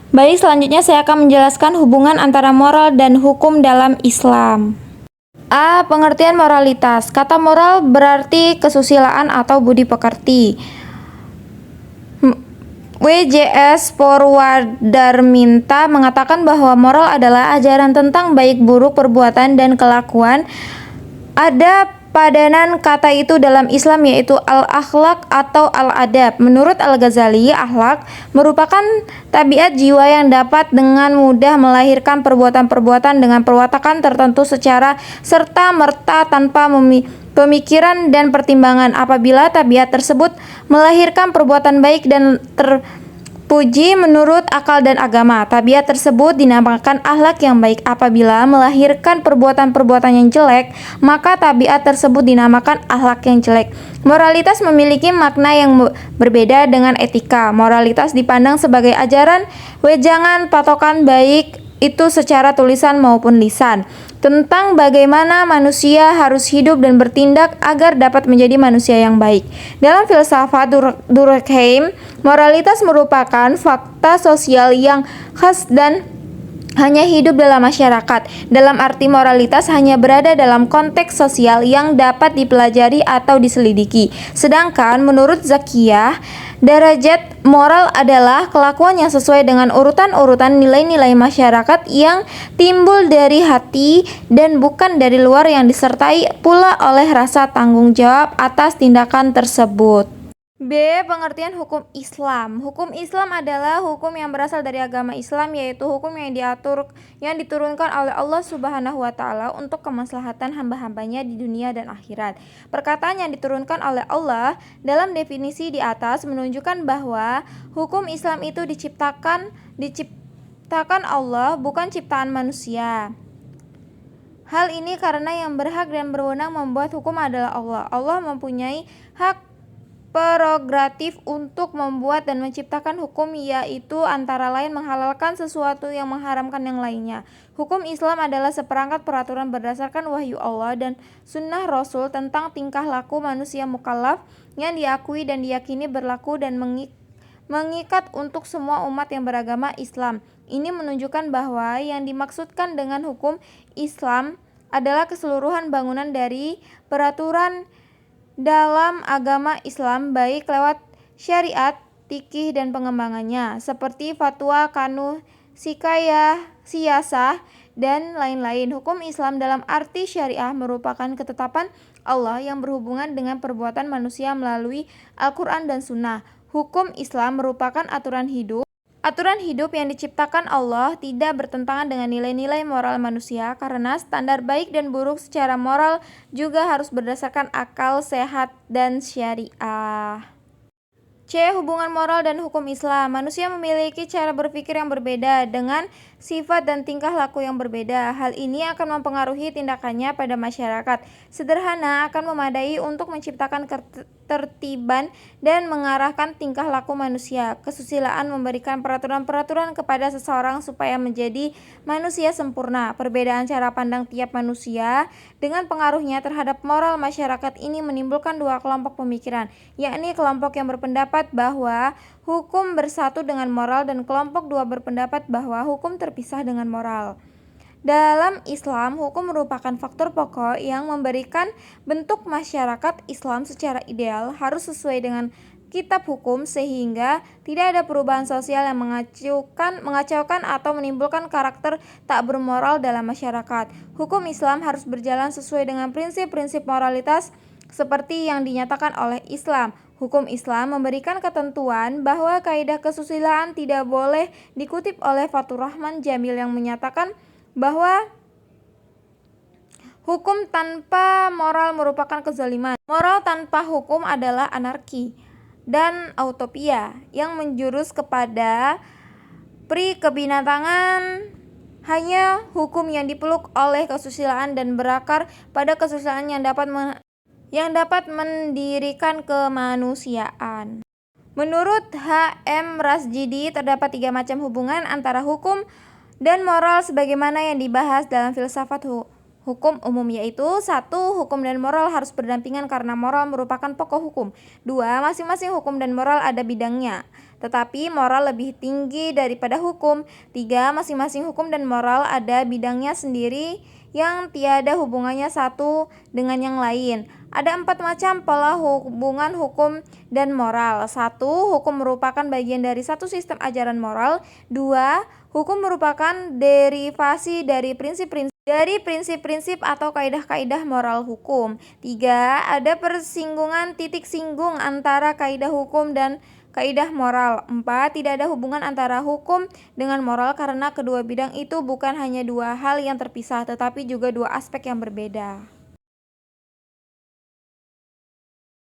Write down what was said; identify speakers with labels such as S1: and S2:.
S1: Baik, selanjutnya saya akan menjelaskan hubungan antara moral dan hukum dalam Islam. A. Pengertian moralitas. Kata moral berarti kesusilaan atau budi pekerti. WJS Purwadarminta mengatakan bahwa moral adalah ajaran tentang baik buruk perbuatan dan kelakuan. Ada padanan kata itu dalam Islam, yaitu al-akhlak atau al-adab. Menurut Al-Ghazali, akhlak merupakan tabiat jiwa yang dapat dengan mudah melahirkan perbuatan-perbuatan dengan perwatakan tertentu secara serta-merta tanpa pemikiran dan pertimbangan. Apabila tabiat tersebut melahirkan perbuatan baik dan terpuji menurut akal dan agama, tabiat tersebut dinamakan akhlak yang baik. Apabila melahirkan perbuatan-perbuatan yang jelek, maka tabiat tersebut dinamakan akhlak yang jelek. Moralitas memiliki makna yang berbeda dengan etika. Moralitas dipandang sebagai ajaran, wejangan, patokan baik itu secara tulisan maupun lisan, tentang bagaimana manusia harus hidup dan bertindak agar dapat menjadi manusia yang baik. Dalam filsafat Durkheim, moralitas merupakan fakta sosial yang khas dan hanya hidup dalam masyarakat. Dalam arti moralitas hanya berada dalam konteks sosial yang dapat dipelajari atau diselidiki. Sedangkan menurut Zakiyah, derajat moral adalah kelakuan yang sesuai dengan urutan-urutan nilai-nilai masyarakat yang timbul dari hati dan bukan dari luar, yang disertai pula oleh rasa tanggung jawab atas tindakan tersebut. B. Pengertian hukum Islam. Hukum Islam adalah hukum yang berasal dari agama Islam, yaitu hukum yang diturunkan oleh Allah Subhanahu wa Ta'ala untuk kemaslahatan hamba-hambanya di dunia dan akhirat. Perkataan yang diturunkan oleh Allah dalam definisi di atas menunjukkan bahwa hukum Islam itu diciptakan Allah, bukan ciptaan manusia. Hal ini karena yang berhak dan berwenang membuat hukum adalah Allah. Allah mempunyai hak prerogatif untuk membuat dan menciptakan hukum, yaitu antara lain menghalalkan sesuatu yang mengharamkan yang lainnya. Hukum Islam adalah seperangkat peraturan berdasarkan wahyu Allah dan sunnah Rasul tentang tingkah laku manusia mukallaf yang diakui dan diyakini berlaku dan mengikat untuk semua umat yang beragama Islam. Ini menunjukkan bahwa yang dimaksudkan dengan hukum Islam adalah keseluruhan bangunan dari peraturan dalam agama Islam, baik lewat syariat, fikih, dan pengembangannya, seperti fatwa, kanu, sikayah, siyasah, dan lain-lain. Hukum Islam dalam arti syariah merupakan ketetapan Allah yang berhubungan dengan perbuatan manusia melalui Al-Quran dan Sunnah. Hukum Islam merupakan aturan hidup yang diciptakan Allah, tidak bertentangan dengan nilai-nilai moral manusia, karena standar baik dan buruk secara moral juga harus berdasarkan akal sehat dan syariah. C. Hubungan moral dan hukum Islam. Manusia memiliki cara berpikir yang berbeda dengan sifat dan tingkah laku yang berbeda. Hal ini akan mempengaruhi tindakannya pada masyarakat. Sederhana akan memadai untuk menciptakan ketertiban dan mengarahkan tingkah laku manusia. Kesusilaan memberikan peraturan-peraturan kepada seseorang supaya menjadi manusia sempurna. Perbedaan cara pandang tiap manusia dengan pengaruhnya terhadap moral masyarakat ini menimbulkan dua kelompok pemikiran, yakni kelompok yang berpendapat bahwa hukum bersatu dengan moral dan kelompok dua berpendapat bahwa hukum terpisah dengan moral. Dalam Islam, hukum merupakan faktor pokok yang memberikan bentuk masyarakat Islam secara ideal, harus sesuai dengan kitab hukum sehingga tidak ada perubahan sosial yang mengacaukan atau menimbulkan karakter tak bermoral dalam masyarakat. Hukum Islam harus berjalan sesuai dengan prinsip-prinsip moralitas seperti yang dinyatakan oleh Islam. Hukum Islam memberikan ketentuan bahwa kaidah kesusilaan tidak boleh, dikutip oleh Fathur Rahman Jamil yang menyatakan bahwa hukum tanpa moral merupakan kezaliman. Moral tanpa hukum adalah anarki dan utopia yang menjurus kepada kebinatangan. Hanya hukum yang dipeluk oleh kesusilaan dan berakar pada kesusilaan yang dapat mendirikan kemanusiaan. Menurut H.M. Rasjidi, terdapat 3 macam hubungan antara hukum dan moral sebagaimana yang dibahas dalam filsafat hukum umum, yaitu 1. Hukum dan moral harus berdampingan karena moral merupakan pokok hukum. 2. Masing-masing hukum dan moral ada bidangnya. tetapi moral lebih tinggi daripada hukum. 3. Masing-masing hukum dan moral ada bidangnya sendiri yang tiada hubungannya satu dengan yang lain. Ada 4 macam pola hubungan hukum dan moral. 1. Hukum merupakan bagian dari satu sistem ajaran moral. 2. Hukum merupakan derivasi dari prinsip-prinsip atau kaidah-kaidah moral hukum. 3. Ada persinggungan titik singgung antara kaidah hukum dan kaidah moral. 4. Tidak ada hubungan antara hukum dengan moral karena kedua bidang itu bukan hanya dua hal yang terpisah, tetapi juga dua aspek yang berbeda.